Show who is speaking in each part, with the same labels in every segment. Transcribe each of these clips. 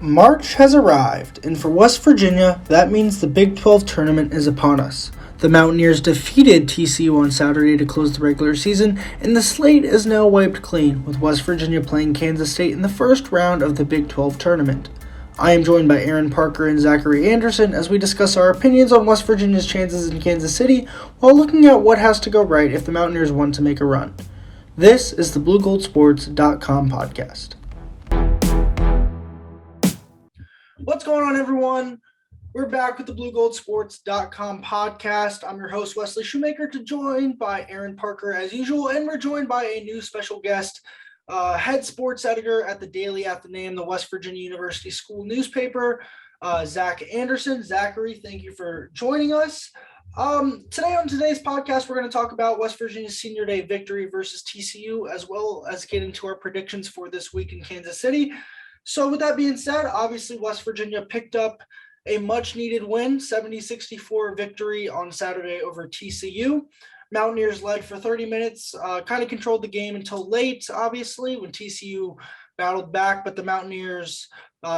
Speaker 1: March has arrived, and for West Virginia, that means the Big 12 tournament is upon us. The Mountaineers defeated TCU on Saturday to close the regular season, and the slate is now wiped clean, with West Virginia playing Kansas State in the first round of the Big 12 tournament. I am joined by Aaron Parker and Zachery Anderson as we discuss our opinions on West Virginia's chances in Kansas City, while looking at what has to go right if the Mountaineers want to make a run. This is the BlueGoldSports.com podcast. What's going on, everyone? We're back with the BlueGoldSports.com podcast. I'm your host, Wesley Shoemaker, joined by Aaron Parker as usual, and we're joined by a new special guest, head sports editor at the Daily Athenaeum, the West Virginia University School newspaper, Zach Anderson. Zachery, thank you for joining us. Today on today's podcast, we're going to talk about West Virginia's Senior Day victory versus TCU, as well as get into our predictions for this week in Kansas City. So with that being said, obviously West Virginia picked up a much-needed win, 70-64 victory on Saturday over TCU. Mountaineers led for 30 minutes, kind of controlled the game until late, obviously, when TCU battled back, but the Mountaineers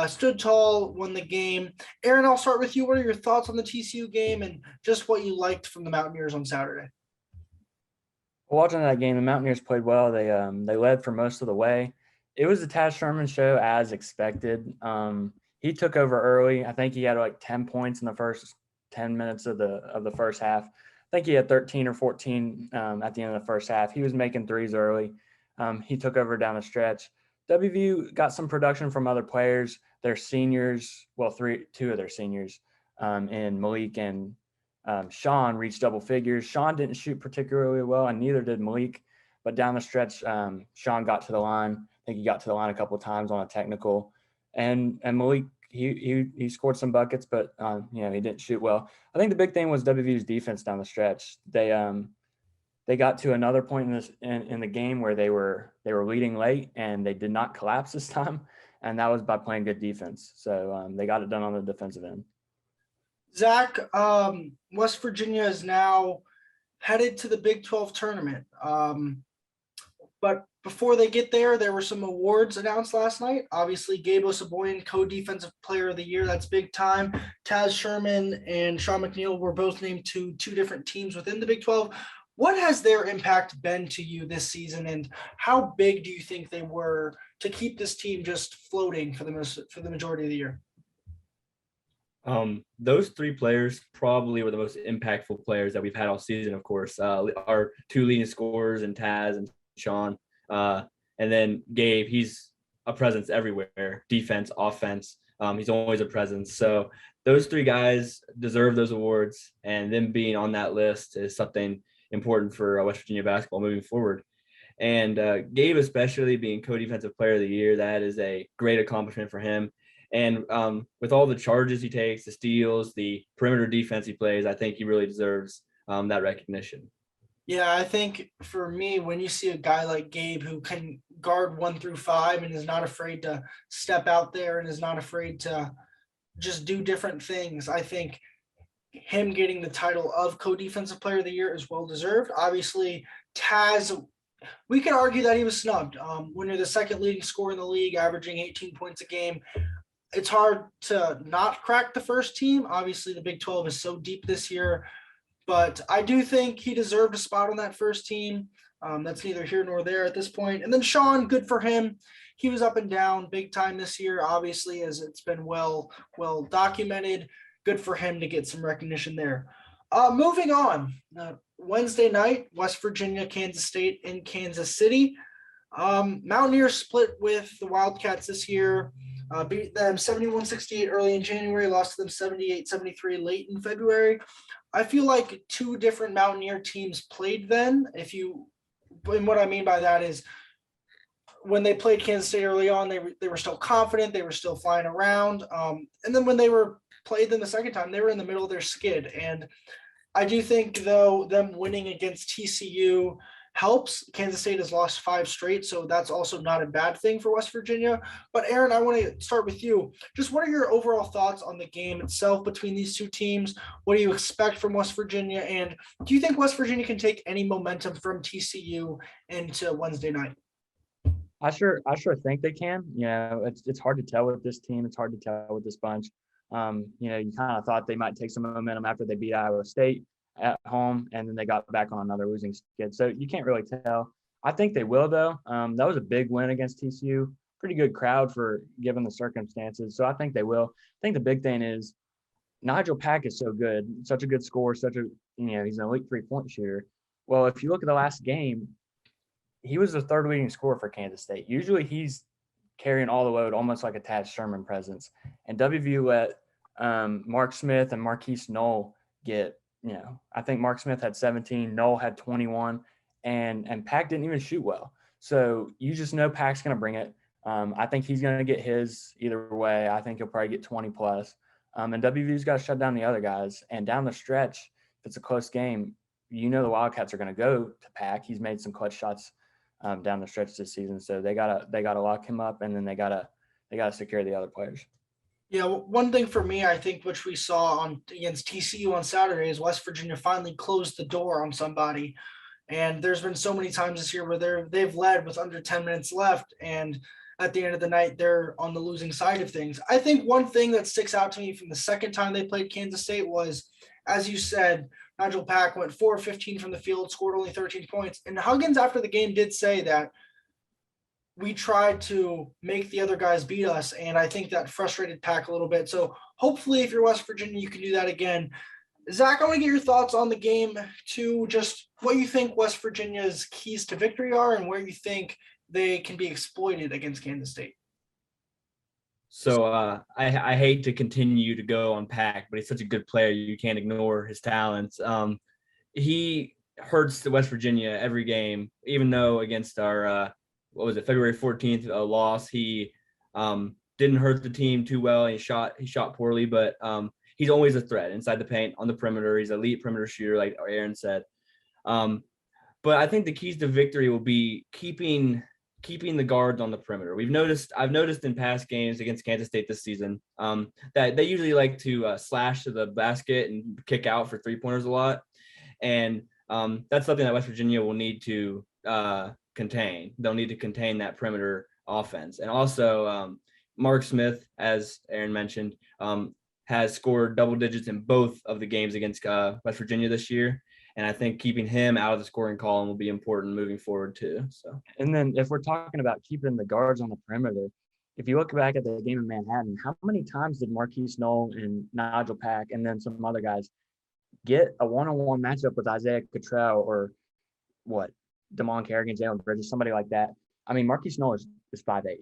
Speaker 1: stood tall, won the game. Aaron, I'll start with you. What are your thoughts on the TCU game and just what you liked from the Mountaineers on Saturday?
Speaker 2: Watching that game, the Mountaineers played well. They led for most of the way. It was the Sherman show as expected. He took over early. I think he had like 10 points in the first 10 minutes of the first half. I think he had 13 or 14 at the end of the first half. He was making threes early. He took over down the stretch. WVU got some production from other players. Their seniors, two of their seniors, and Malik and Sean reached double figures. Sean didn't shoot particularly well, and neither did Malik. But down the stretch, Sean got to the line. I think he got to the line a couple of times on a technical, and Malik he scored some buckets, but he didn't shoot well. I think the big thing was WVU's defense down the stretch. They got to another point in the game where they were leading late, and they did not collapse this time, and that was by playing good defense. So they got it done on the defensive end.
Speaker 1: Zach, West Virginia is now headed to the Big 12 tournament. But before they get there were some awards announced last night. Obviously, Gabe Osabuohien, co-defensive player of the year. That's big time. Taz Sherman and Sean Mcneil were both named to two different teams within the Big 12. What has their impact been to you this season, and how big do you think they were to keep this team just floating for the majority of the year?
Speaker 3: Those three players probably were the most impactful players that we've had all season, of course. Our two leading scorers and Taz and Sean. And then Gabe, he's a presence everywhere, defense, offense. He's always a presence. So those three guys deserve those awards, and them being on that list is something important for West Virginia basketball moving forward. And Gabe, especially being co-defensive player of the year, that is a great accomplishment for him. And with all the charges he takes, the steals, the perimeter defense he plays, I think he really deserves that recognition.
Speaker 1: Yeah, I think for me, when you see a guy like Gabe who can guard 1 through 5 and is not afraid to step out there and is not afraid to just do different things, I think him getting the title of co-defensive player of the year is well-deserved. Obviously, Taz, we could argue that he was snubbed. When you're the second leading scorer in the league, averaging 18 points a game, it's hard to not crack the first team. Obviously, the Big 12 is so deep this year. But I do think he deserved a spot on that first team. That's neither here nor there at this point. And then Sean, good for him. He was up and down big time this year, obviously, as it's been well documented. Good for him to get some recognition there. Moving on, Wednesday night, West Virginia, Kansas State in Kansas City. Mountaineers split with the Wildcats this year. Beat them 71-68 early in January, lost to them 78-73 late in February. I feel like two different Mountaineer teams played then. And what I mean by that is when they played Kansas State early on, they were still confident, they were still flying around. And then when they played them the second time, they were in the middle of their skid. And I do think, though, them winning against TCU helps. Kansas State has lost 5 straight, so that's also not a bad thing for West Virginia. But Aaron, I want to start with you. Just what are your overall thoughts on the game itself between these two teams? What do you expect from West Virginia? And do you think West Virginia can take any momentum from TCU into Wednesday night?
Speaker 2: I sure think they can. It's hard to tell with this team. It's hard to tell with this bunch. You kind of thought they might take some momentum after they beat Iowa State at home, and then they got back on another losing skid. So you can't really tell. I think they will, though. That was a big win against TCU. Pretty good crowd for given the circumstances. So I think they will. I think the big thing is Nigel Pack is so good, such a good scorer, he's an elite 3-point shooter. Well, if you look at the last game, he was the third leading scorer for Kansas State. Usually he's carrying all the load, almost like a Tad Sherman presence. And WVU let Mark Smith and Marquise Knoll get, I think Mark Smith had 17, Knoll had 21, and Pack didn't even shoot well. So you just know Pack's going to bring it. I think he's going to get his either way. I think he'll probably get 20 plus. And WVU's got to shut down the other guys. And down the stretch, if it's a close game, the Wildcats are going to go to Pack. He's made some clutch shots down the stretch this season, so they gotta lock him up, and then they gotta secure the other players.
Speaker 1: Yeah, one thing for me, I think, which we saw against TCU on Saturday, is West Virginia finally closed the door on somebody. And there's been so many times this year where they've led with under 10 minutes left, and at the end of the night, they're on the losing side of things. I think one thing that sticks out to me from the second time they played Kansas State was, as you said, Nigel Pack went 4-15 from the field, scored only 13 points. And Huggins, after the game, did say that we tried to make the other guys beat us, and I think that frustrated Pack a little bit. So hopefully, if you're West Virginia, you can do that again. Zach, I want to get your thoughts on the game too, just what you think West Virginia's keys to victory are and where you think they can be exploited against Kansas State.
Speaker 3: So I hate to continue to go on Pack, but he's such a good player. You can't ignore his talents. He hurts the West Virginia every game, even though against our, February 14th loss, he didn't hurt the team too well. He shot poorly, but he's always a threat inside the paint, on the perimeter. He's an elite perimeter shooter, like Aaron said. But I think the keys to victory will be keeping the guards on the perimeter. I've noticed in past games against Kansas State this season that they usually like to slash to the basket and kick out for 3-pointers a lot. And that's something that West Virginia will need to contain. They'll need to contain that perimeter offense. And also Mark Smith, as Aaron mentioned, has scored double digits in both of the games against West Virginia this year. And I think keeping him out of the scoring column will be important moving forward too. So,
Speaker 2: and then if we're talking about keeping the guards on the perimeter, if you look back at the game in Manhattan, how many times did Marquise Knoll and Nigel Pack and then some other guys get a one-on-one matchup with Isaiah Cottrell or Damon Kerrigan, Jalen Bridges, somebody like that? I mean, Marquise Knoll is 5'8".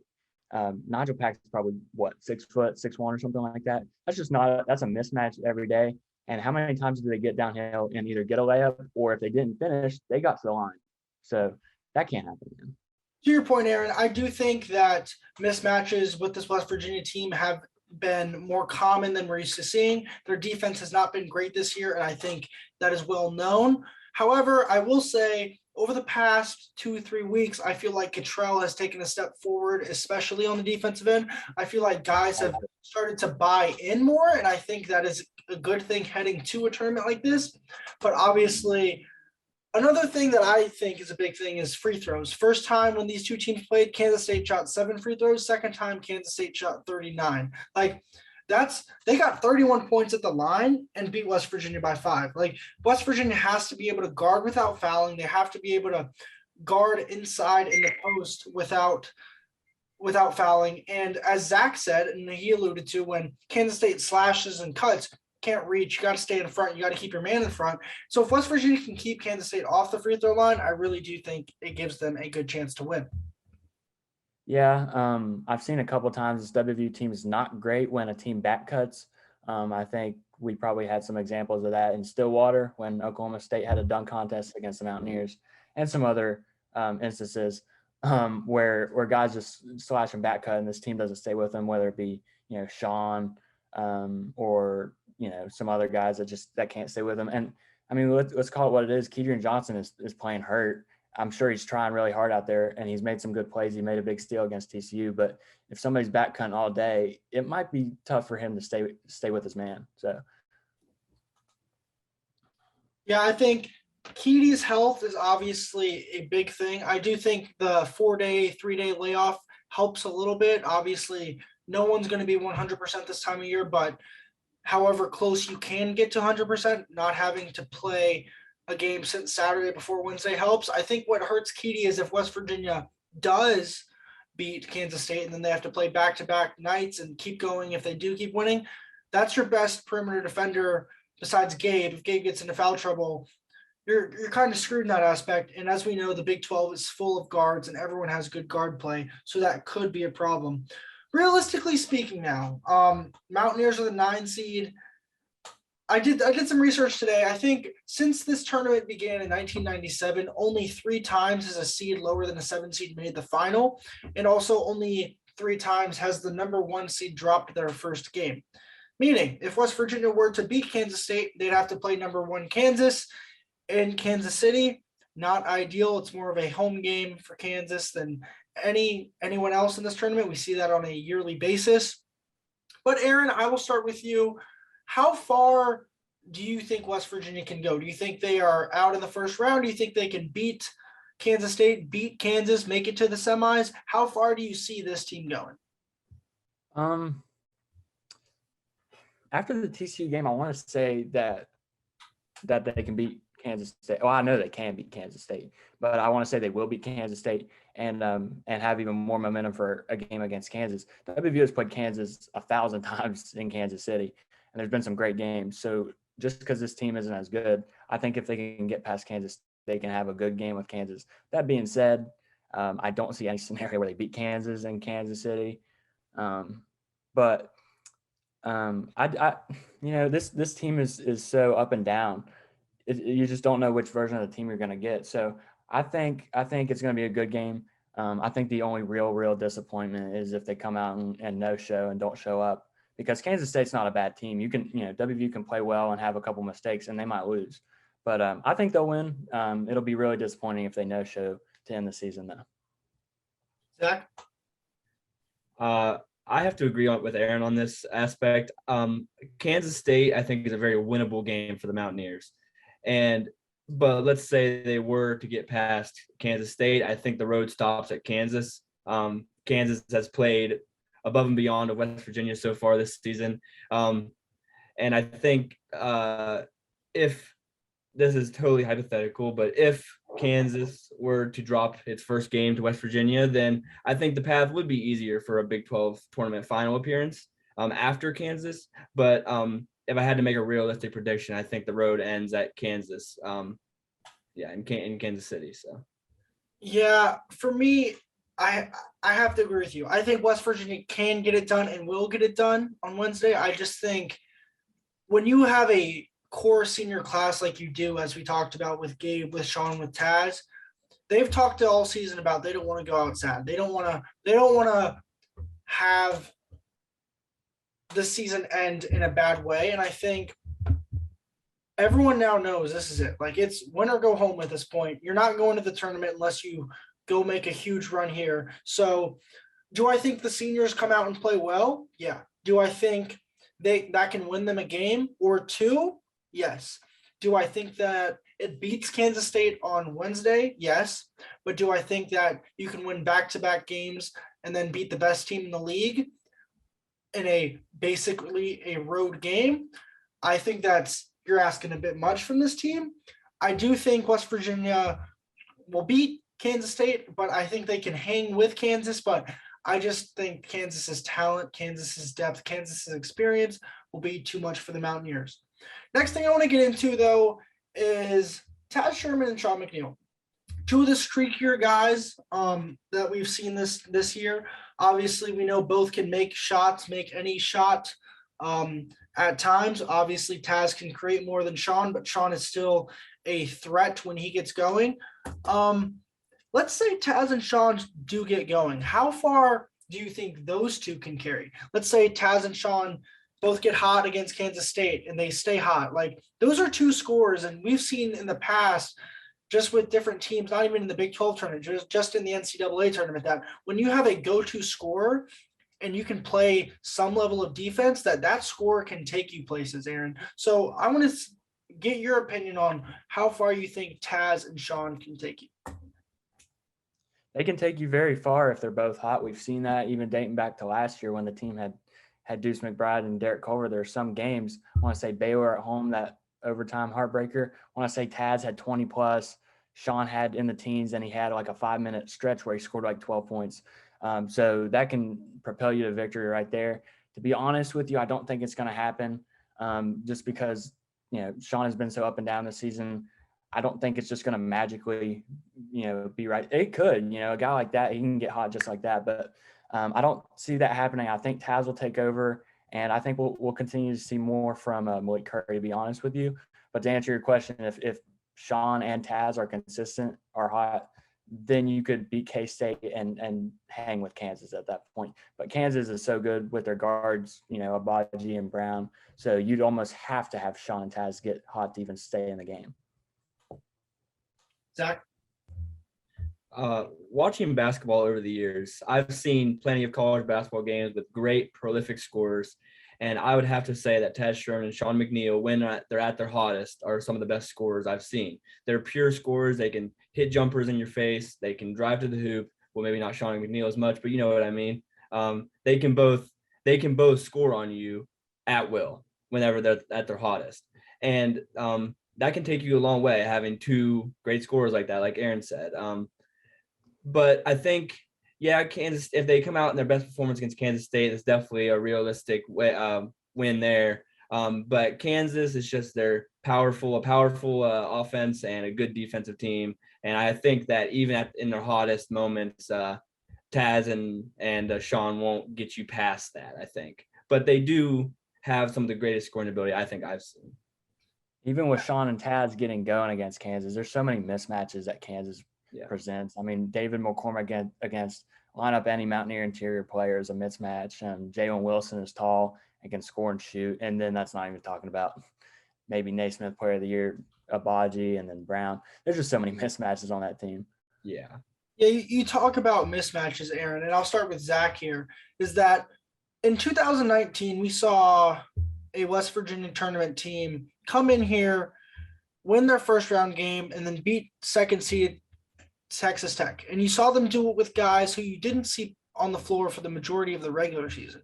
Speaker 2: Nigel Pack is probably 6 foot, 6'1" or something like that. That's a mismatch every day. And how many times do they get downhill and either get a layup, or if they didn't finish, they got to the line? So that can't happen again.
Speaker 1: To your point, Aaron, I do think that mismatches with this West Virginia team have been more common than we're used to seeing. Their defense has not been great this year, and I think that is well known. However, I will say over the past 2-3 weeks, I feel like Cottrell has taken a step forward, especially on the defensive end. I feel like guys have started to buy in more, and I think that is a good thing heading to a tournament like this. But obviously, another thing that I think is a big thing is free throws. First time when these two teams played, Kansas State shot 7 free throws. Second time, Kansas State shot 39. They got 31 points at the line and beat West Virginia by 5. West Virginia has to be able to guard without fouling. They have to be able to guard inside in the post without fouling. And as Zach said, and he alluded to, when Kansas State slashes and cuts, can't reach, you got to stay in front, you got to keep your man in front. So if West Virginia can keep Kansas State off the free throw line, I really do think it gives them a good chance to win.
Speaker 2: Yeah, I've seen a couple of times this WVU team is not great when a team back cuts. I think we probably had some examples of that in Stillwater when Oklahoma State had a dunk contest against the Mountaineers, and some other instances where guys just slash and back cut and this team doesn't stay with them, whether it be Sean or some other guys that can't stay with them. And I mean, let's call it what it is. Kedrian Johnson is playing hurt. I'm sure he's trying really hard out there, and he's made some good plays. He made a big steal against TCU, but if somebody's back cutting all day, it might be tough for him to stay with his man. So,
Speaker 1: yeah, I think Keaty's health is obviously a big thing. I do think the 4-day, 3-day layoff helps a little bit. Obviously, no one's going to be 100% this time of year, but however close you can get to 100%, not having to play a game since Saturday before Wednesday helps. I think what hurts Keaty is if West Virginia does beat Kansas State and then they have to play back-to-back nights and keep going if they do keep winning. That's your best perimeter defender besides Gabe. If Gabe gets into foul trouble, you're kind of screwed in that aspect. And as we know, the Big 12 is full of guards and everyone has good guard play. So that could be a problem. Realistically speaking now, Mountaineers are the 9 seed. I did some research today. I think since this tournament began in 1997, only 3 times has a seed lower than a 7 seed made the final. And also only 3 times has the number 1 seed dropped their first game. Meaning, if West Virginia were to beat Kansas State, they'd have to play number 1 Kansas in Kansas City. Not ideal. It's more of a home game for Kansas than anyone else in this tournament. We see that on a yearly basis. But Aaron, I will start with you. How far do you think West Virginia can go? Do you think they are out in the first round? Do you think they can beat Kansas State, beat Kansas, make it to the semis? How far do you see this team going?
Speaker 2: After the TCU game, I want to say that they can beat Kansas State. Well, I know they can beat Kansas State, but I want to say they will beat Kansas State and have even more momentum for a game against Kansas. WVU has played Kansas 1,000 times in Kansas City, and there's been some great games. So just because this team isn't as good, I think if they can get past Kansas, they can have a good game with Kansas. That being said, I don't see any scenario where they beat Kansas in Kansas City. But this team is so up and down. You just don't know which version of the team you're going to get. So I think it's going to be a good game. I think the only real disappointment is if they come out and no show and don't show up, because Kansas State's not a bad team. WVU can play well and have a couple mistakes and they might lose, but I think they'll win. It'll be really disappointing if they no show to end the season though.
Speaker 1: Zach?
Speaker 3: I have to agree with Aaron on this aspect. Kansas State, I think, is a very winnable game for the Mountaineers. But let's say they were to get past Kansas State, I think the road stops at Kansas. Kansas has played above and beyond of West Virginia so far this season. And I think if this is totally hypothetical, but if Kansas were to drop its first game to West Virginia, then I think the path would be easier for a Big 12 tournament final appearance after Kansas. But if I had to make a realistic prediction, I think the road ends at Kansas. In Kansas City. So, yeah,
Speaker 1: for me, I have to agree with you. I think West Virginia can get it done and will get it done on Wednesday. I just think when you have a core senior class like you do, as we talked about with Gabe, with Sean, with Taz, they've talked all season about they don't want to go outside. They don't want to have the season end in a bad way. And I think everyone now knows this is it. Like, it's win or go home at this point. You're not going to the tournament unless you go make a huge run here. So do I think the seniors come out and play well? Yeah. Do I think that can win them a game or two? Yes. Do I think that it beats Kansas State on Wednesday? Yes. But do I think that you can win back-to-back games and then beat the best team in the league in basically a road game? I think you're asking a bit much from this team. I do think West Virginia will beat Kansas State, but I think they can hang with Kansas. But I just think Kansas's talent, Kansas's depth, Kansas's experience will be too much for the Mountaineers. Next thing I want to get into, though, is Taz Sherman and Sean Mcneil. Two of the streakier guys that we've seen this year. Obviously, we know both can make shots, make any shot at times. Obviously, Taz can create more than Sean, but Sean is still a threat when he gets going. Let's say Taz and Sean do get going. How far do you think those two can carry? Let's say Taz and Sean both get hot against Kansas State and they stay hot. Like, those are two scores, and we've seen in the past, just with different teams, not even in the Big 12 tournament, just in the NCAA tournament, that when you have a go-to scorer and you can play some level of defense, that score can take you places, Aaron. So I want to get your opinion on how far you think Taz and Sean can take you.
Speaker 2: They can take you very far if they're both hot. We've seen that even dating back to last year when the team had Deuce McBride and Derek Culver. There are some games, I want to say Baylor at home, that overtime heartbreaker. I want to say Taz had 20 plus, Sean had in the teens, and he had like a 5-minute stretch where he scored like 12 points. So that can propel you to victory right there. To be honest with you, I don't think it's going to happen just because, Sean has been so up and down this season. I don't think it's just going to magically, be right. It could, a guy like that, he can get hot just like that. But I don't see that happening. I think Taz will take over, and I think we'll continue to see more from Malik Curry, to be honest with you. But to answer your question, if Sean and Taz are consistent or hot, then you could beat K-State and hang with Kansas at that point. But Kansas is so good with their guards, Abaji and Brown. So you'd almost have to have Sean and Taz get hot to even stay in the game.
Speaker 1: Zach?
Speaker 3: Watching basketball over the years, I've seen plenty of college basketball games with great prolific scorers. And I would have to say that Taz Sherman and Sean Mcneil, when they're at their hottest, are some of the best scorers I've seen. They're pure scorers. They can hit jumpers in your face. They can drive to the hoop. Well, maybe not Sean McNeil as much, but you know what I mean. They can both score on you at will whenever they're at their hottest. And that can take you a long way, having two great scorers like that, like Aaron said. But I think, Kansas, if they come out in their best performance against Kansas State, it's definitely a realistic win there. But Kansas is just their powerful offense and a good defensive team. And I think that even in their hottest moments, Taz and Sean won't get you past that, I think. But they do have some of the greatest scoring ability I think I've seen.
Speaker 2: Even with Sean and Taz getting going against Kansas, there's so many mismatches that Kansas presents. I mean, David McCormick against line up any Mountaineer interior player is a mismatch. Jalen Wilson is tall and can score and shoot. And then that's not even talking about maybe Naismith Player of the Year, Abaji, and then Brown. There's just so many mismatches on that team.
Speaker 1: Yeah, you talk about mismatches, Aaron, and I'll start with Zach here, is that in 2019, we saw a West Virginia tournament team come in here, win their first round game, and then beat second seed Texas Tech. And you saw them do it with guys who you didn't see on the floor for the majority of the regular season.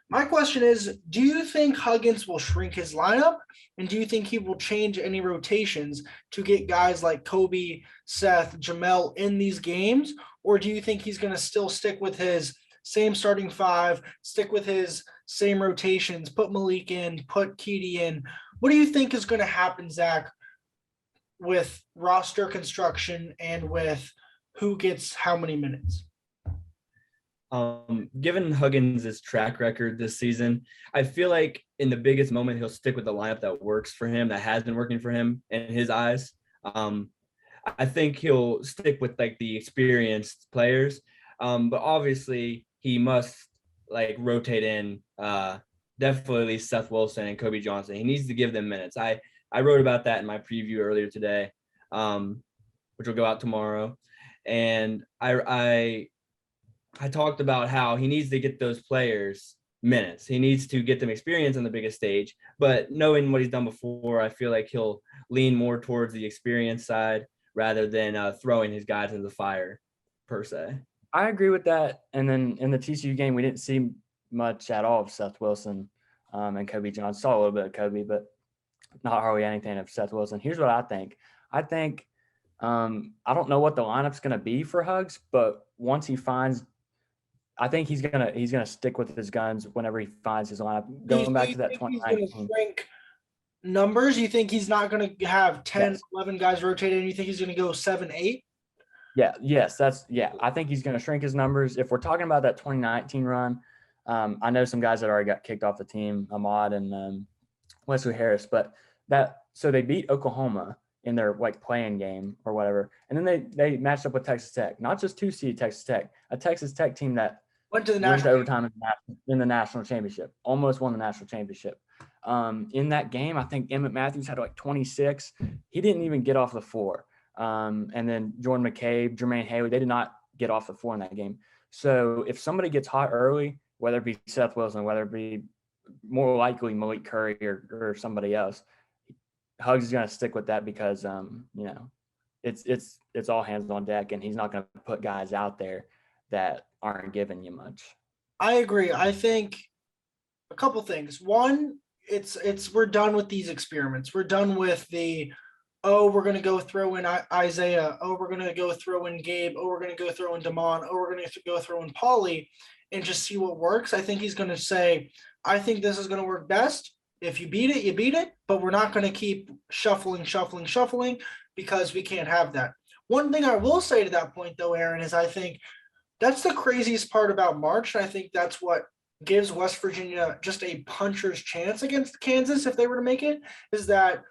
Speaker 1: My question is, do you think Huggins will shrink his lineup? And do you think he will change any rotations to get guys like Kobe, Seth, Jamel in these games? Or do you think he's going to still stick with his same starting five, stick with his same rotations, put Malik in, put Keedy in? What do you think is going to happen, Zach, with roster construction and with who gets how many minutes?
Speaker 3: Given Huggins' track record this season, I feel like in the biggest moment, he'll stick with the lineup that works for him, that has been working for him in his eyes. I think he'll stick with like the experienced players, but obviously he must like rotate in definitely Seth Wilson and Kobe Johnson. He needs to give them minutes. I wrote about that in my preview earlier today, which will go out tomorrow. And I talked about how he needs to get those players minutes. He needs to get them experience on the biggest stage, but knowing what he's done before, I feel like he'll lean more towards the experience side rather than throwing his guys into the fire per se.
Speaker 2: I agree with that. And then in the TCU game, we didn't see much at all of Seth Wilson and Kobe Johnson. Saw a little bit of Kobe, but not hardly anything of Seth Wilson. Here's what I think. I don't know what the lineup's going to be for Huggs, but once he finds, I think he's gonna stick with his guns whenever he finds his lineup. Going back to that 2019.
Speaker 1: He's going to shrink numbers? You think he's not going to have 10, 11 guys rotated, and you think he's going to go 7, 8?
Speaker 2: Yeah. Yes. I think he's going to shrink his numbers. If we're talking about that 2019 run, I know some guys that already got kicked off the team, Ahmad and Wesley Harris, so they beat Oklahoma in their like playing game or whatever. And then they matched up with Texas Tech, not just 2-seed Texas Tech, a Texas Tech team that
Speaker 1: went to the
Speaker 2: national overtime in the national championship, almost won the national championship. In that game, I think Emmett Matthews had like 26. He didn't even get off the floor. And then Jordan McCabe, Jermaine Haley, they did not get off the floor in that game. So if somebody gets hot early, whether it be Seth Wilson, whether it be more likely Malik Curry or somebody else, Hugs is going to stick with that because it's all hands on deck, and he's not going to put guys out there that aren't giving you much.
Speaker 1: I agree. I think a couple things. One, we're done with these experiments. We're done with we're going to go throw in Isaiah. Oh, we're going to go throw in Gabe. Oh, we're going to go throw in Damon. Oh, we're going to go throw in Pauly and just see what works. I think he's going to say, I think this is going to work best. If you beat it, you beat it, but we're not going to keep shuffling because we can't have that. One thing I will say to that point, though, Aaron, is I think that's the craziest part about March. And I think that's what gives West Virginia just a puncher's chance against Kansas if they were to make it, is that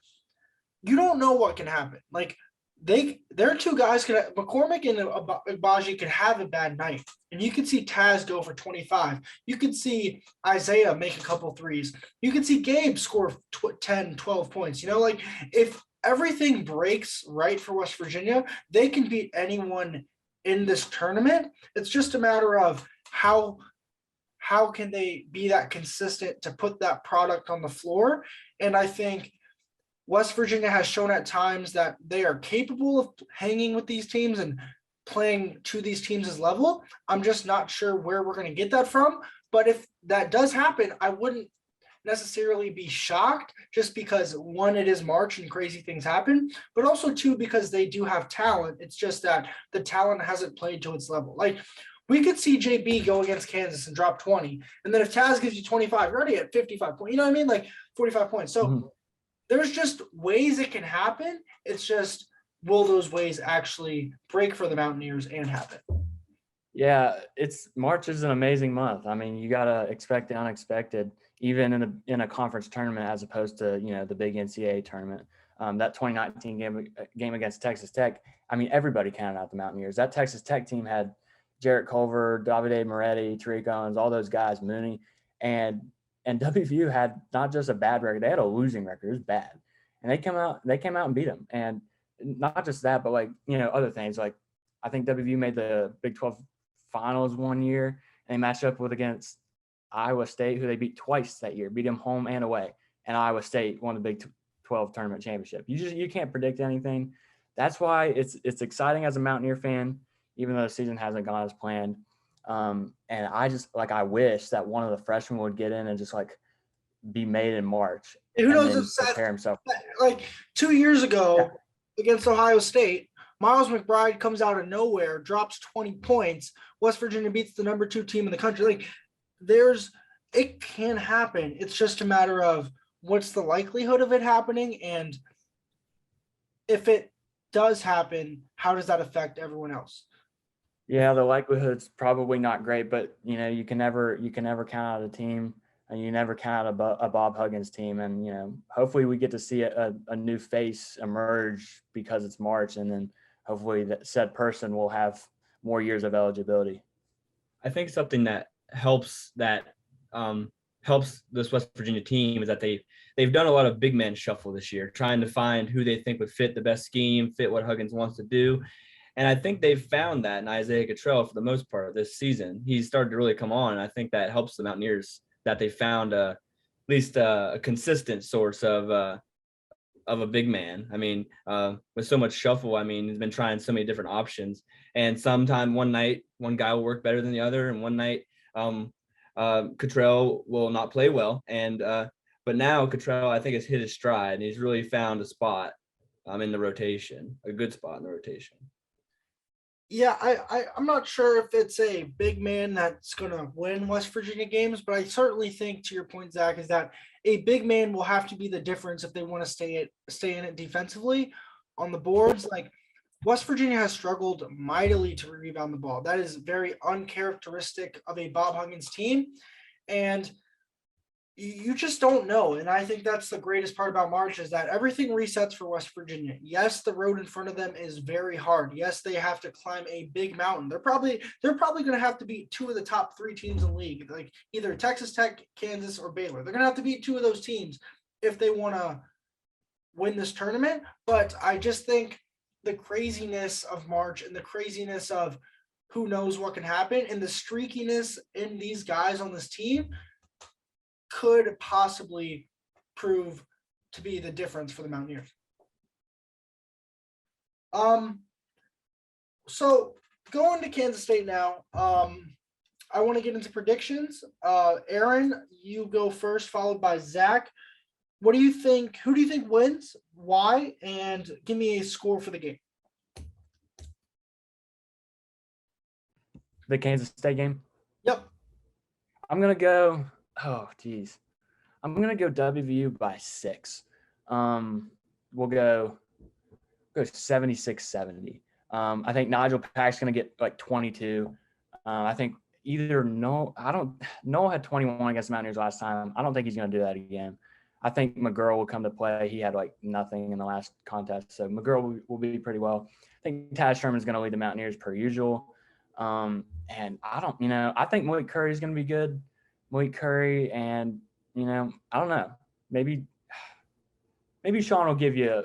Speaker 1: you don't know what can happen. Like their two guys McCormick and Agbaji could have a bad night, and you could see Taz go for 25. You could see Isaiah make a couple threes. You could see Gabe score 10, 12 points. Like if everything breaks right for West Virginia, they can beat anyone in this tournament. It's just a matter of how can they be that consistent to put that product on the floor. And I think West Virginia has shown at times that they are capable of hanging with these teams and playing to these teams' level. I'm just not sure where we're going to get that from. But if that does happen, I wouldn't necessarily be shocked, just because one, it is March and crazy things happen, but also two, because they do have talent. It's just that the talent hasn't played to its level. Like we could see JB go against Kansas and drop 20. And then if Taz gives you 25, you're already at 55 points. You know what I mean? Like 45 points. So there's just ways it can happen. It's just, will those ways actually break for the Mountaineers and happen?
Speaker 2: Yeah, March is an amazing month. I mean, you got to expect the unexpected, even in a conference tournament, as opposed to, the big NCAA tournament. That 2019 game against Texas Tech, I mean, everybody counted out the Mountaineers. That Texas Tech team had Jarrett Culver, Davide Moretti, Tariq Owens, all those guys, Mooney, and WVU had not just a bad record; they had a losing record. It was bad, and they came out and beat them. And not just that, but other things. Like I think WVU made the Big 12 finals one year, and they matched up against Iowa State, who they beat twice that year, beat them home and away. And Iowa State won the Big 12 tournament championship. You can't predict anything. That's why it's exciting as a Mountaineer fan, even though the season hasn't gone as planned. And I wish that one of the freshmen would get in and just be made in March.
Speaker 1: And who knows if
Speaker 2: prepare himself.
Speaker 1: 2 years ago against Ohio State, Miles McBride comes out of nowhere, drops 20 points. West Virginia beats the number 2 team in the country. It can happen. It's just a matter of what's the likelihood of it happening, and if it does happen, how does that affect everyone else?
Speaker 2: Yeah, the likelihood's probably not great, but you can never count out a team, and you never count out a Bob Huggins team. And hopefully we get to see a new face emerge because it's March, and then hopefully that said person will have more years of eligibility.
Speaker 3: I think something that helps this West Virginia team is that they've done a lot of big man shuffle this year, trying to find who they think would fit the best scheme, fit what Huggins wants to do. And I think they've found that in Isaiah Cottrell for the most part this season. He's started to really come on, and I think that helps the Mountaineers that they found at least a consistent source of a big man. I mean, with so much shuffle, I mean, he's been trying so many different options, and sometime one night one guy will work better than the other, and one night Cottrell will not play well. And but now Cottrell, I think, has hit his stride, and he's really found a spot in the rotation, a good spot in the rotation.
Speaker 1: Yeah, I'm not sure if it's a big man that's going to win West Virginia games, but I certainly think, to your point, Zach, is that a big man will have to be the difference if they want to stay in it defensively on the boards. West Virginia has struggled mightily to rebound the ball. That is very uncharacteristic of a Bob Huggins team, and you just don't know. And I think that's the greatest part about March, is that everything resets for West Virginia. Yes, the road in front of them is very hard. Yes, they have to climb a big mountain. They're probably going to have to beat 2 of the top 3 teams in the league, like either Texas Tech, Kansas, or Baylor. They're going to have to beat 2 of those teams if they want to win this tournament. But I just think the craziness of March and the craziness of who knows what can happen and the streakiness in these guys on this team could possibly prove to be the difference for the Mountaineers. So going to Kansas State now, I want to get into predictions. Aaron, you go first, followed by Zach. What do you think? Who do you think wins? Why? And give me a score for the game.
Speaker 2: The Kansas State game.
Speaker 1: Yep.
Speaker 2: I'm gonna go. Oh, geez. I'm gonna go WVU by 6. We'll go 76-70. I think Nigel Pack's gonna get like 22. I think Noel had 21 against the Mountaineers last time. I don't think he's gonna do that again. I think McGurl will come to play. He had like nothing in the last contest, so McGurl will be pretty well. I think Taz Sherman's gonna lead the Mountaineers per usual. And I think Malik Curry is gonna be good. Malik Curry, and I don't know. Maybe Sean will give you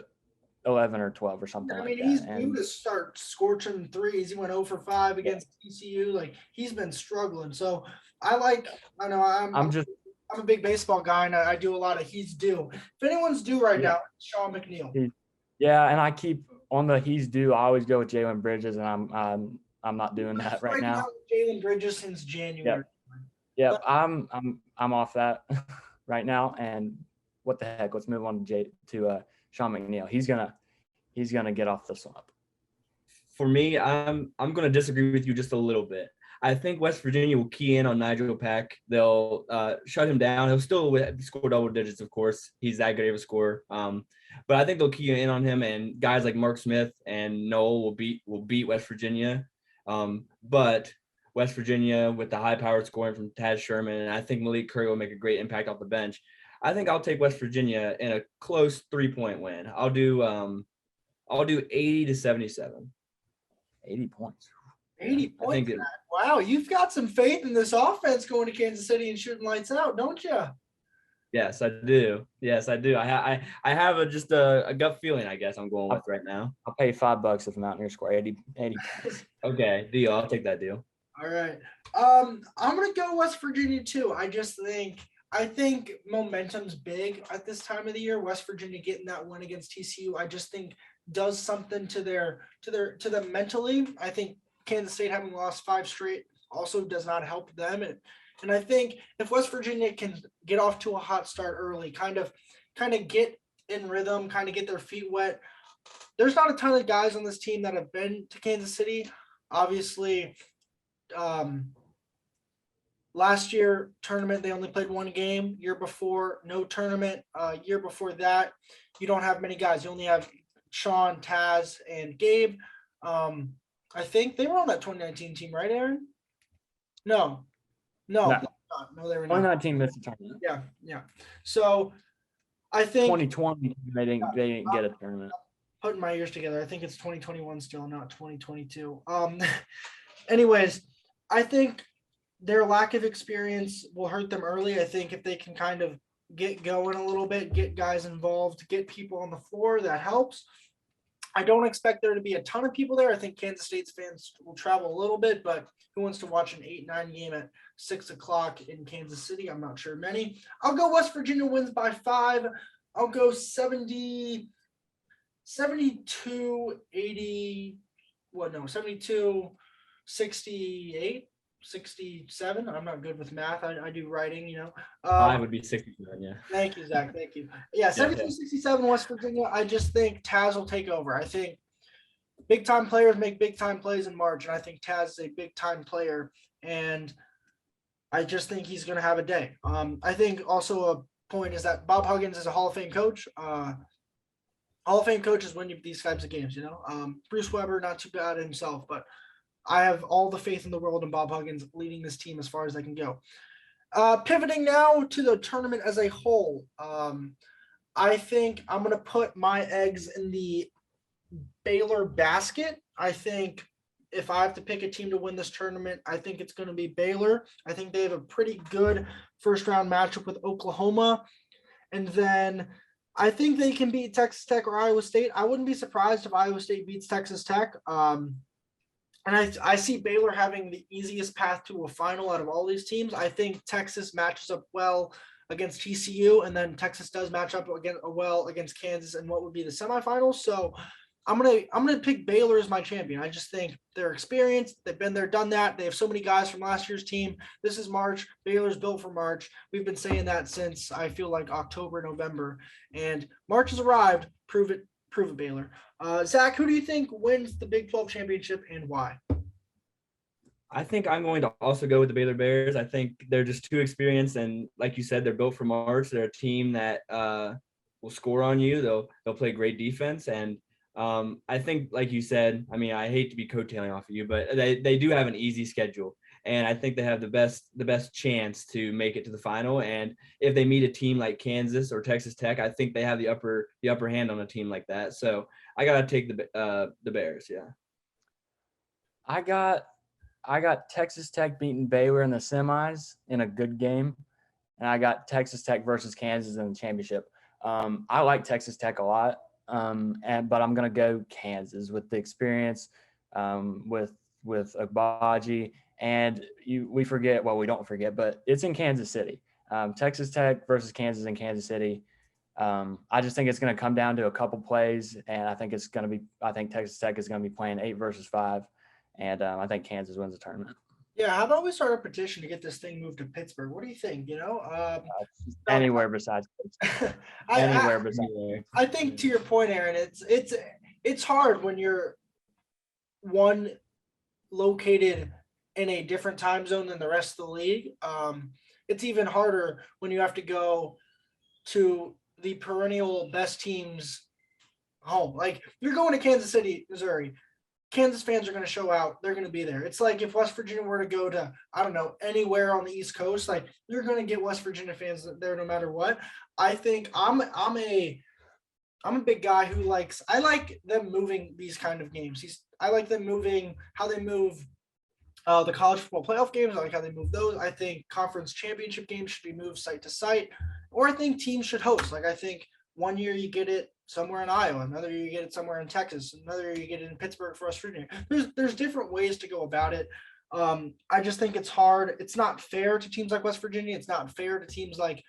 Speaker 2: 11 or 12 or something.
Speaker 1: I mean,
Speaker 2: like
Speaker 1: he's
Speaker 2: that.
Speaker 1: due to start scorching threes. He went 0 for 5 against TCU. Like, he's been struggling. So I'm a big baseball guy, and I do a lot of he's due. If anyone's due right now, it's Sean Mcneil.
Speaker 2: Yeah, and I keep on the he's due. I always go with Jalen Bridges, and I'm not doing that right now.
Speaker 1: Jalen Bridges since January.
Speaker 2: Yep. I'm off that right now. And what the heck? Let's move on to Sean Mcneil. He's gonna get off the slump.
Speaker 3: For me, I'm gonna disagree with you just a little bit. I think West Virginia will key in on Nigel Pack. They'll shut him down. He'll still score double digits, of course. He's that great of a scorer. But I think they'll key in on him, and guys like Mark Smith and Noel will beat West Virginia. But West Virginia with the high-powered scoring from Taz Sherman, and I think Malik Curry will make a great impact off the bench. I think I'll take West Virginia in a close 3-point win. I'll do 80-77.
Speaker 2: 80 points.
Speaker 1: 80 points. Wow, you've got some faith in this offense going to Kansas City and shooting lights out, don't you?
Speaker 3: Yes, I do. I have a gut feeling, I guess, I'm going with right now.
Speaker 2: I'll pay $5 if the Mountaineers score 80 points.
Speaker 3: Okay, deal. I'll take that deal.
Speaker 1: All right. I'm gonna go West Virginia too. I think momentum's big at this time of the year. West Virginia getting that win against TCU, I just think does something to them mentally. I think Kansas State having lost 5 straight also does not help them. And I think if West Virginia can get off to a hot start early, kind of get in rhythm, kind of get their feet wet. There's not a ton of guys on this team that have been to Kansas City. Obviously, last year tournament, they only played 1 game. Year before, no tournament. Year before that, you don't have many guys. You only have Sean, Taz, and Gabe. I think they were on that 2019 team, right, Aaron? No, they were not.
Speaker 2: 2019 missed the tournament.
Speaker 1: Yeah. So I think
Speaker 2: 2020 they didn't get a tournament.
Speaker 1: Putting my ears together, I think it's 2021 still, not 2022. Anyways, I think their lack of experience will hurt them early. I think if they can kind of get going a little bit, get guys involved, get people on the floor, that helps. I don't expect there to be a ton of people there. I think Kansas State's fans will travel a little bit, but who wants to watch an 8-9 game at 6 o'clock in Kansas City? I'm not sure many. I'll go West Virginia wins by 5. I'll go 72, 80. 72, 68, 67. I'm not good with math. I do writing,
Speaker 3: I would be 69, yeah.
Speaker 1: Thank you, Zach. Thank you. Yeah, 72-67 West Virginia. I just think Taz will take over. I think big-time players make big-time plays in March, and I think Taz is a big-time player, and I just think he's going to have a day. I think also a point is that Bob Huggins is a Hall of Fame coach. Hall of Fame coaches win these types of games, Bruce Weber, not too bad himself, but I have all the faith in the world in Bob Huggins leading this team as far as they can go. Pivoting now to the tournament as a whole, I think I'm going to put my eggs in the Baylor basket. I think if I have to pick a team to win this tournament, I think it's going to be Baylor. I think they have a pretty good first-round matchup with Oklahoma. And then I think they can beat Texas Tech or Iowa State. I wouldn't be surprised if Iowa State beats Texas Tech. And I see Baylor having the easiest path to a final out of all these teams. I think Texas matches up well against TCU, and then Texas does match up against Kansas in what would be the semifinals. So I'm gonna pick Baylor as my champion. I just think they're experienced. They've been there, done that. They have so many guys from last year's team. This is March. Baylor's built for March. We've been saying that since I feel like October, November, and March has arrived. Prove it, Baylor. Zach, who do you think wins the Big 12 championship and why?
Speaker 3: I think I'm going to also go with the Baylor Bears. I think they're just too experienced, and like you said, they're built for March. They're a team that will score on you. They'll play great defense, and I think, like you said, I mean, I hate to be coattailing off of you, but they do have an easy schedule, and I think they have the best chance to make it to the final. And if they meet a team like Kansas or Texas Tech, I think they have the upper hand on a team like that. So I gotta take the Bears. Yeah.
Speaker 2: I got Texas Tech beating Baylor in the semis in a good game, and I got Texas Tech versus Kansas in the championship. I like Texas Tech a lot, but I'm gonna go Kansas with the experience, with Agbaji, and we don't forget, but it's in Kansas City. Texas Tech versus Kansas in Kansas City. I just think it's going to come down to a couple plays, and I think Texas Tech is going to be playing 8 versus 5. And I think Kansas wins the tournament.
Speaker 1: Yeah, how about we start a petition to get this thing moved to Pittsburgh? What do you think?
Speaker 2: Anywhere besides Pittsburgh.
Speaker 1: I think to your point, Aaron, it's hard when you're one located in a different time zone than the rest of the league. It's even harder when you have to go to the perennial best teams home. Like, you're going to Kansas City, Missouri. Kansas fans are going to show out. They're going to be there. It's like if West Virginia were to go to, I don't know, anywhere on the East Coast, like, you're going to get West Virginia fans there no matter what. I think I'm a big guy who I like them moving these kind of games. I like them moving how they move the college football playoff games. I like how they move those. I think conference championship games should be moved site to site, or I think teams should host. Like, I think one year you get it somewhere in Iowa, another year you get it somewhere in Texas, another year you get it in Pittsburgh for West Virginia. There's different ways to go about it. I just think it's hard. It's not fair to teams like West Virginia. It's not fair to teams like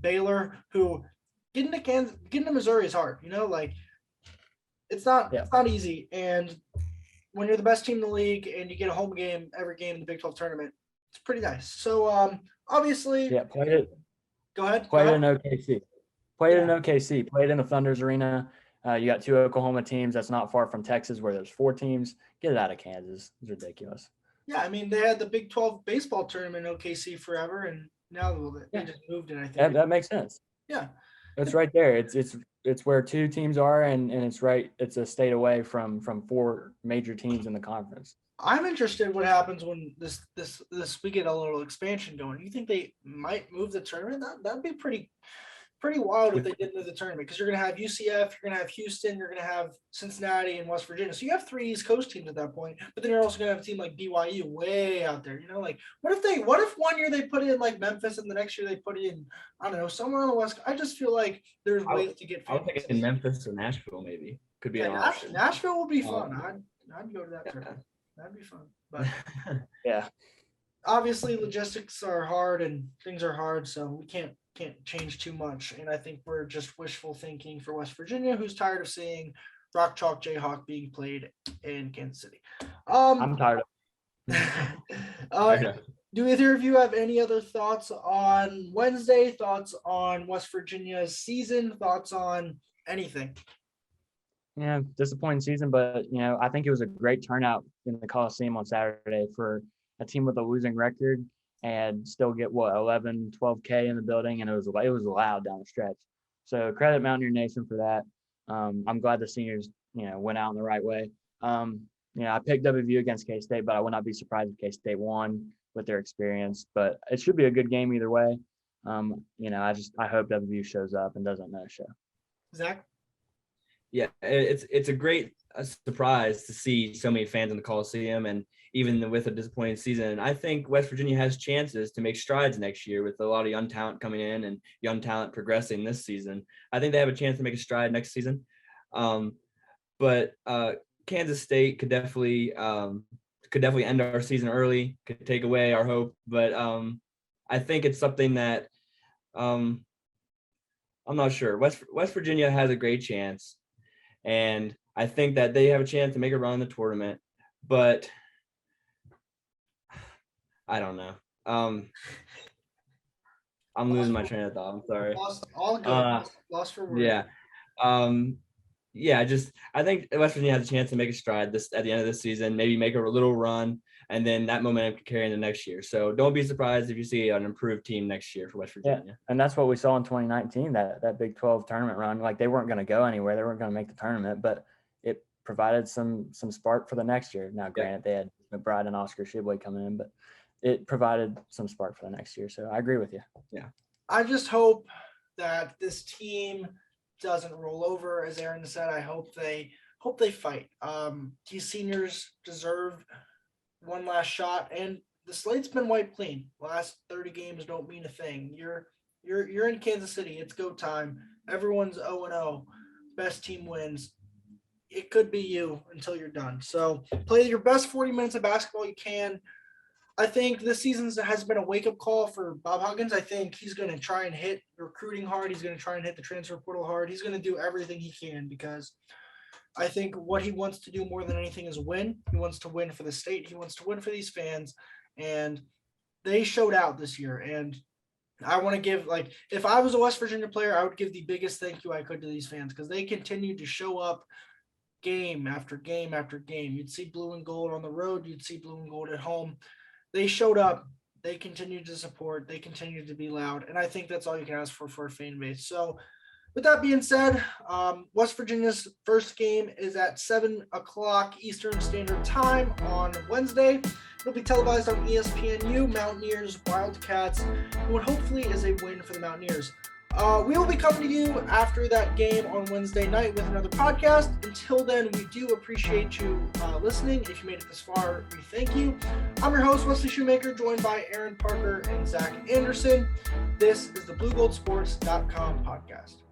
Speaker 1: Baylor, who getting to Missouri is hard. It's not easy. And when you're the best team in the league and you get a home game every game in the Big 12 tournament, it's pretty nice. So obviously,
Speaker 2: played it.
Speaker 1: Go ahead.
Speaker 2: Played in OKC. Played in OKC. Played in the Thunder's arena. You got 2 Oklahoma teams. That's not far from Texas, where there's 4 teams. Get it out of Kansas. It's ridiculous.
Speaker 1: Yeah, I mean, they had the Big 12 baseball tournament in OKC forever, and now they just moved it. I think
Speaker 2: that makes sense.
Speaker 1: Yeah,
Speaker 2: it's right there. It's where 2 teams are, and it's right. It's a state away from 4 major teams in the conference.
Speaker 1: I'm interested what happens when this we get a little expansion going. You think they might move the tournament? That'd be pretty wild if they did move the tournament, because you're going to have UCF, you're going to have Houston, you're going to have Cincinnati and West Virginia. So you have 3 East Coast teams at that point, but then you're also going to have a team like BYU way out there. What if one year they put in like Memphis and the next year they put in, I don't know, somewhere on the West? I just feel like there's ways to get.
Speaker 3: I would think in Memphis or Nashville maybe could be an option.
Speaker 1: Nashville will be fun. I'd go to that tournament. That'd be fun. But
Speaker 2: yeah,
Speaker 1: obviously logistics are hard and things are hard, so we can't change too much. And I think we're just wishful thinking for West Virginia, who's tired of seeing Rock Chalk Jayhawk being played in Kansas City.
Speaker 2: I'm tired
Speaker 1: of Do either of you have any other thoughts on Wednesday, thoughts on West Virginia's season, thoughts on anything?
Speaker 2: Yeah, disappointing season, but I think it was a great turnout in the Coliseum on Saturday for a team with a losing record, and still get 11, 12K in the building, and it was loud down the stretch. So credit Mountaineer Nation for that. I'm glad the seniors, went out in the right way. I picked WVU against K-State, but I would not be surprised if K-State won with their experience. But it should be a good game either way. I hope WVU shows up and doesn't no show.
Speaker 1: Zach?
Speaker 3: Yeah, it's a great surprise to see so many fans in the Coliseum, and even with a disappointing season. And I think West Virginia has chances to make strides next year with a lot of young talent coming in and young talent progressing this season. I think they have a chance to make a stride next season. But Kansas State could definitely end our season early, could take away our hope. But I think it's something that I'm not sure. West Virginia has a great chance, and I think that they have a chance to make a run in the tournament, but I don't know. I'm losing my train of thought. I'm sorry.
Speaker 1: All good. Lost for words.
Speaker 3: Yeah. I think West Virginia has a chance to make a stride at the end of this season, maybe make a little run, and then that momentum can carry into next year. So don't be surprised if you see an improved team next year for West Virginia.
Speaker 2: Yeah, and that's what we saw in 2019, that Big 12 tournament run. Like, they weren't going to go anywhere. They weren't going to make the tournament, but it provided some spark for the next year. Now, granted, they had McBride and Oscar Shibway coming in, but it provided some spark for the next year. So I agree with you.
Speaker 3: Yeah.
Speaker 1: I just hope that this team doesn't roll over. As Aaron said, I hope they fight. These seniors deserve one last shot, and the slate's been wiped clean. Last 30 games don't mean a thing. You're in Kansas City. It's go time. Everyone's 0-0. Best team wins. It could be you until you're done. So play your best 40 minutes of basketball you can. I think this season has been a wake-up call for Bob Huggins. I think he's going to try and hit recruiting hard. He's going to try and hit the transfer portal hard. He's going to do everything he can, because I think what he wants to do more than anything is win. He wants to win for the state. He wants to win for these fans. And they showed out this year. And I want to give, like, if I was a West Virginia player, I would give the biggest thank you I could to these fans, because they continued to show up game after game after game. You'd see blue and gold on the road. You'd see blue and gold at home. They showed up. They continued to support. They continued to be loud. And I think that's all you can ask for a fan base. So with that being said, West Virginia's first game is at 7 o'clock Eastern Standard Time on Wednesday. It'll be televised on ESPNU. Mountaineers, Wildcats, and what hopefully is a win for the Mountaineers. We will be coming to you after that game on Wednesday night with another podcast. Until then, we do appreciate you listening. If you made it this far, we thank you. I'm your host, Wesley Shoemaker, joined by Aaron Parker and Zach Anderson. This is the BlueGoldSports.com podcast.